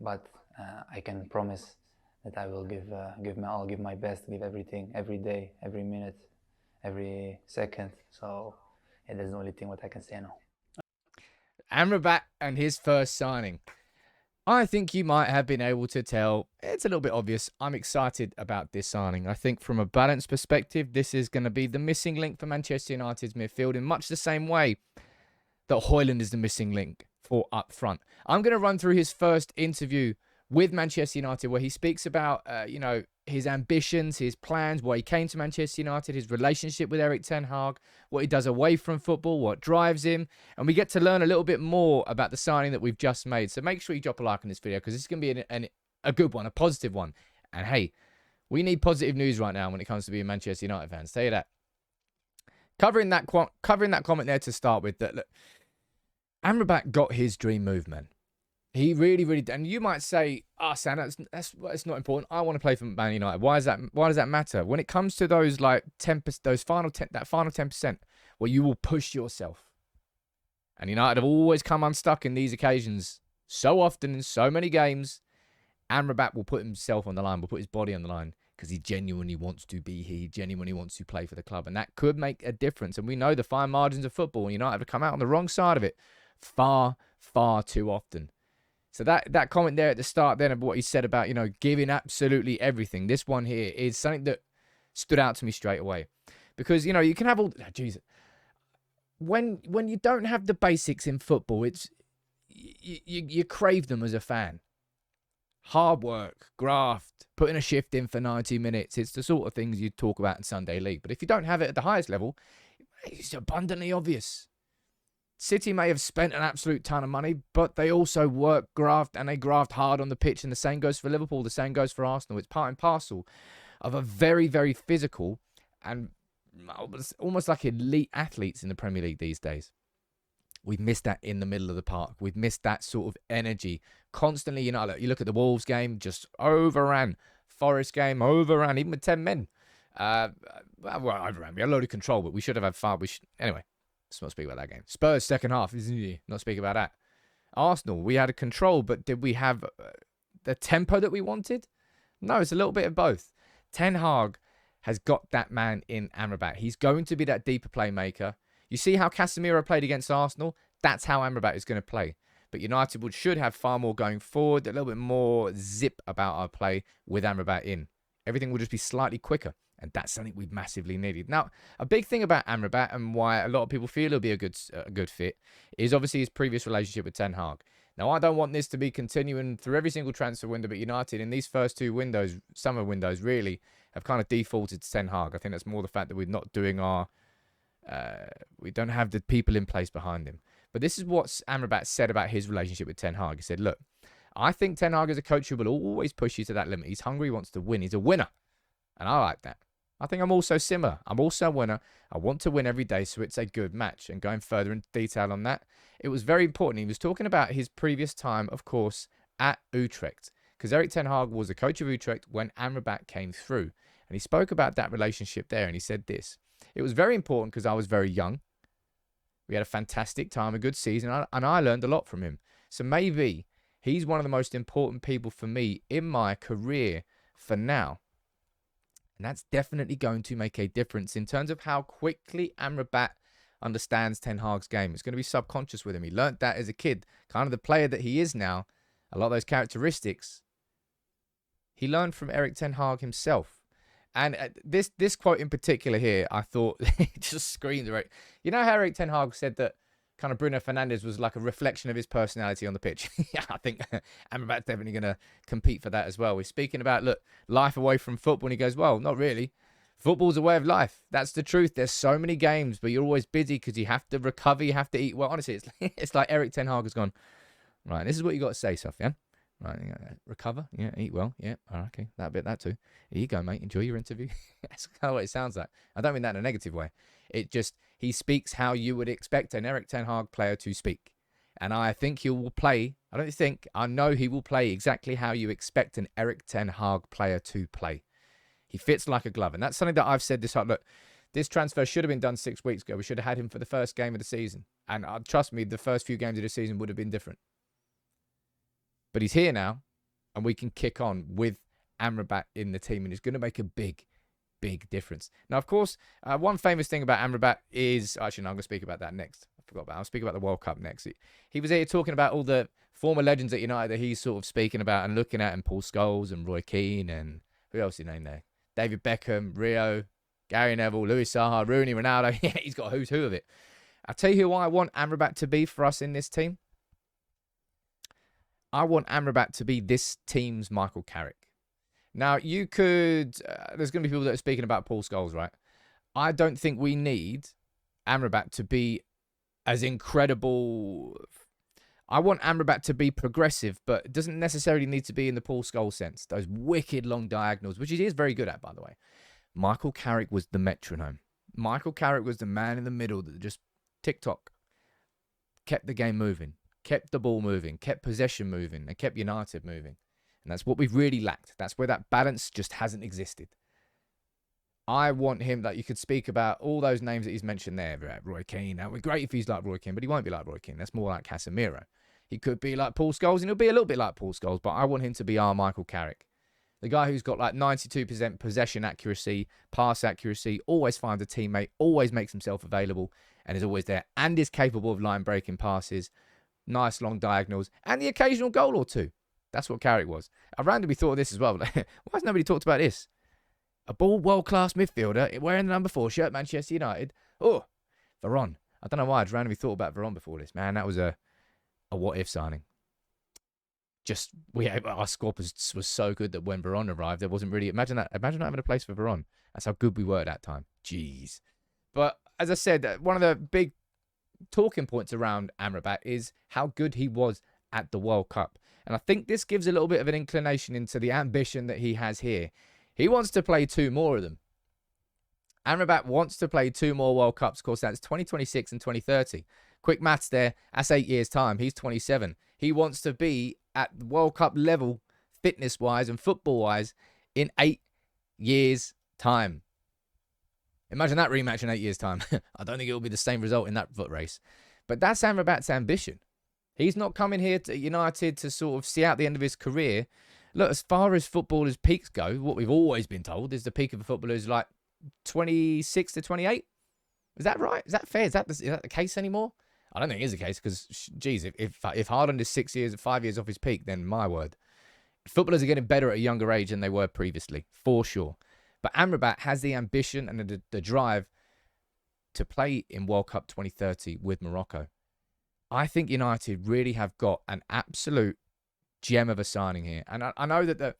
but I can promise that I will give my best, give everything, every day, every minute, every second. So yeah, that's the only thing what I can say now. Amrabat and his first signing. I think you might have been able to tell. It's a little bit obvious. I'm excited about this signing. I think from a balance perspective, this is going to be the missing link for Manchester United's midfield in much the same way that Højlund is the missing link for up front. I'm going to run through his first interview with Manchester United where he speaks about, his ambitions, his plans, why he came to Manchester United, his relationship with Erik Ten Hag, what he does away from football, what drives him. And we get to learn a little bit more about the signing that we've just made. So make sure you drop a like on this video because this is going to be a good one, a positive one. And hey, we need positive news right now when it comes to being Manchester United fans. Tell you that. Covering that comment there to start with, that look, Amrabat got his dream move, man. He really, really did. And you might say, Sam, that's not important. I want to play for Man United. Why does that matter? When it comes to those like 10%, that final 10%, where you will push yourself. And United have always come unstuck in these occasions so often in so many games. Amrabat will put himself on the line, will put his body on the line because he genuinely wants to be here. He genuinely wants to play for the club. And that could make a difference. And we know the fine margins of football, and United have come out on the wrong side of it far, far too often. So that comment there at the start then of what he said about, giving absolutely everything. This one here is something that stood out to me straight away. Because, you can have all... Jesus. When you don't have the basics in football, it's you crave them as a fan. Hard work, graft, putting a shift in for 90 minutes. It's the sort of things you talk about in Sunday League. But if you don't have it at the highest level, it's abundantly obvious. City may have spent an absolute ton of money, but they also work, graft, and they graft hard on the pitch. And the same goes for Liverpool. The same goes for Arsenal. It's part and parcel of a very, very physical and almost like elite athletes in the Premier League these days. We've missed that in the middle of the park. We've missed that sort of energy. Constantly, you look at the Wolves game, just overran. Forest game, overran, even with 10 men. Overran. We had a load of control, but we should have had far. Anyway. Let's not speak about that game. Spurs, second half. Not speak about that. Arsenal, we had a control, but did we have the tempo that we wanted? No, it's a little bit of both. Ten Hag has got that man in Amrabat. He's going to be that deeper playmaker. You see how Casemiro played against Arsenal? That's how Amrabat is going to play. But United should have far more going forward, a little bit more zip about our play with Amrabat in. Everything will just be slightly quicker. And that's something we've massively needed. Now, a big thing about Amrabat and why a lot of people feel he'll be a good fit is obviously his previous relationship with Ten Hag. Now, I don't want this to be continuing through every single transfer window, but United in these first two windows, summer windows, really have kind of defaulted to Ten Hag. I think that's more the fact that we're not doing we don't have the people in place behind him. But this is what Amrabat said about his relationship with Ten Hag. He said, look, I think Ten Hag is a coach who will always push you to that limit. He's hungry, he wants to win. He's a winner. And I like that. I think I'm also similar. I'm also a winner. I want to win every day, so it's a good match. And going further into detail on that, it was very important. He was talking about his previous time, of course, at Utrecht. Because Erik Ten Hag was the coach of Utrecht when Amrabat came through. And he spoke about that relationship there, and he said this. It was very important because I was very young. We had a fantastic time, a good season, and I learned a lot from him. So maybe he's one of the most important people for me in my career for now. And that's definitely going to make a difference in terms of how quickly Amrabat understands Ten Hag's game. It's going to be subconscious with him. He learnt that as a kid. Kind of the player that he is now, a lot of those characteristics, he learned from Erik Ten Hag himself. And this quote in particular here, I thought, it just screamed right. You know how Erik Ten Hag said that kind of Bruno Fernandes was like a reflection of his personality on the pitch? Yeah, I think Amrabat's definitely going to compete for that as well. We're speaking about, look, life away from football, and he goes, well, not really. Football's a way of life. That's the truth. There's so many games, but you're always busy because you have to recover, you have to eat. Well, honestly, it's like Erik Ten Hag has gone, right, this is what you got to say, Sofyan. Right, recover, yeah, eat well, yeah, okay, that too. Here you go, mate, enjoy your interview. That's kind of what it sounds like. I don't mean that in a negative way. It just, he speaks how you would expect an Erik Ten Hag player to speak. And I think he will play, I know he will play exactly how you expect an Erik Ten Hag player to play. He fits like a glove. And that's something that I've said this time. Look, this transfer should have been done 6 weeks ago. We should have had him for the first game of the season. And trust me, the first few games of the season would have been different. But he's here now. and we can kick on with Amrabat in the team, and it's going to make a big difference. Now, of course, one famous thing about Amrabat is... Actually, no, I'm going to speak about that next. I forgot about it. I'll speak about the World Cup next. He was here talking about all the former legends at United that he's sort of speaking about and looking at, and Paul Scholes and Roy Keane and who else he named there? David Beckham, Rio, Gary Neville, Louis Saha, Rooney, Ronaldo. Yeah, he's got a who's who of it. I'll tell you who I want Amrabat to be for us in this team. I want Amrabat to be this team's Michael Carrick. Now, you could... there's going to be people that are speaking about Paul Scholes, right? I don't think we need Amrabat to be as incredible... I want Amrabat to be progressive, but it doesn't necessarily need to be in the Paul Scholes sense. Those wicked long diagonals, which he is very good at, by the way. Michael Carrick was the metronome. Michael Carrick was the man in the middle that just tick-tock, kept the game moving, kept the ball moving, kept possession moving, and kept United moving. And that's what we've really lacked. That's where that balance just hasn't existed. I want him, that you could speak about all those names that he's mentioned there. Roy Keane. That would be great if he's like Roy Keane, but he won't be like Roy Keane. That's more like Casemiro. He could be like Paul Scholes, and he'll be a little bit like Paul Scholes, but I want him to be our Michael Carrick. The guy who's got like 92% possession accuracy, pass accuracy, always finds a teammate, always makes himself available, and is always there, and is capable of line-breaking passes, nice long diagonals, and the occasional goal or two. That's what Carrick was. I randomly thought of this as well. Why has nobody talked about this? A bald, world-class midfielder wearing the number 4 shirt, Manchester United. Oh, Veron. I don't know why. I just randomly thought about Veron before this. Man, that was a what-if signing. Our squad was so good that when Veron arrived, there wasn't really... Imagine that. Imagine not having a place for Veron. That's how good we were at that time. Jeez. But as I said, one of the big talking points around Amrabat is how good he was at the World Cup. And I think this gives a little bit of an inclination into the ambition that he has here. He wants to play 2 more of them. Amrabat wants to play 2 more World Cups. Of course, that's 2026 and 2030. Quick maths there. That's 8 years' time. He's 27. He wants to be at the World Cup level, fitness-wise and football-wise, in 8 years' time. Imagine that rematch in 8 years' time. I don't think it will be the same result in that foot race. But that's Amrabat's ambition. He's not coming here to United to sort of see out the end of his career. Look, as far as footballers' peaks go, what we've always been told is the peak of a footballer is like 26 to 28. Is that right? Is that fair? Is that the case anymore? I don't think it is the case because, geez, if Haaland is 5 years off his peak, then my word. Footballers are getting better at a younger age than they were previously, for sure. But Amrabat has the ambition and the drive to play in World Cup 2030 with Morocco. I think United really have got an absolute gem of a signing here. And I know that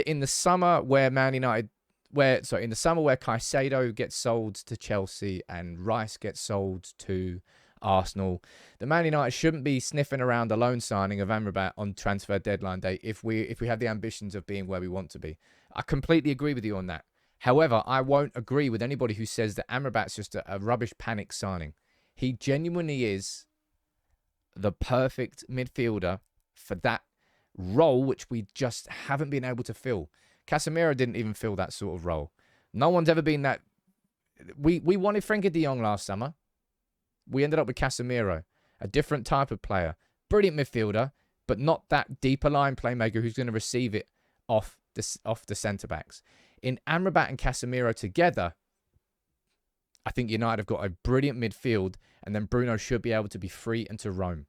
in the summer where in the summer where Caicedo gets sold to Chelsea and Rice gets sold to Arsenal, the Man United shouldn't be sniffing around the loan signing of Amrabat on transfer deadline day if we have the ambitions of being where we want to be. I completely agree with you on that. However, I won't agree with anybody who says that Amrabat's just a rubbish panic signing. He genuinely is the perfect midfielder for that role, which we just haven't been able to fill. Casemiro didn't even fill that sort of role. No one's ever been that... We wanted Frenkie de Jong last summer. We ended up with Casemiro, a different type of player. Brilliant midfielder, but not that deeper line playmaker who's going to receive it off the centre-backs. In Amrabat and Casemiro together, I think United have got a brilliant midfield, and then Bruno should be able to be free and to roam.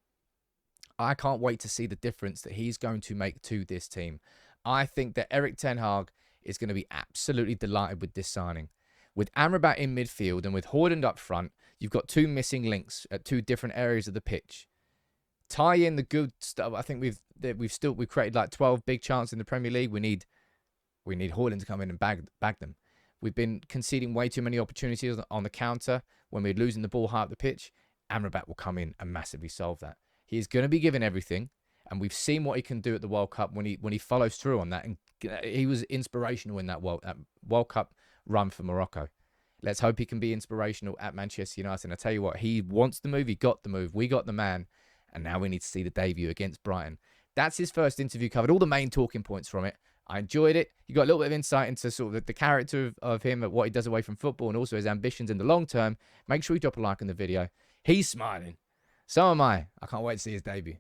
I can't wait to see the difference that he's going to make to this team. I think that Erik Ten Hag is going to be absolutely delighted with this signing. With Amrabat in midfield and with Højlund up front, you've got 2 missing links at 2 different areas of the pitch. Tie in the good stuff. I think we've created like 12 big chances in the Premier League. We need Højlund to come in and bag them. We've been conceding way too many opportunities on the counter when we're losing the ball high up the pitch. Amrabat will come in and massively solve that. He's going to be given everything, and we've seen what he can do at the World Cup when he follows through on that. And he was inspirational in that World Cup run for Morocco. Let's hope he can be inspirational at Manchester United. And I tell you what, he wants the move. He got the move. We got the man. And now we need to see the debut against Brighton. That's his first interview, covered all the main talking points from it. I enjoyed it. You got a little bit of insight into sort of the character of him, at what he does away from football, and also his ambitions in the long term. Make sure you drop a like on the video. He's smiling. So am I. I can't wait to see his debut.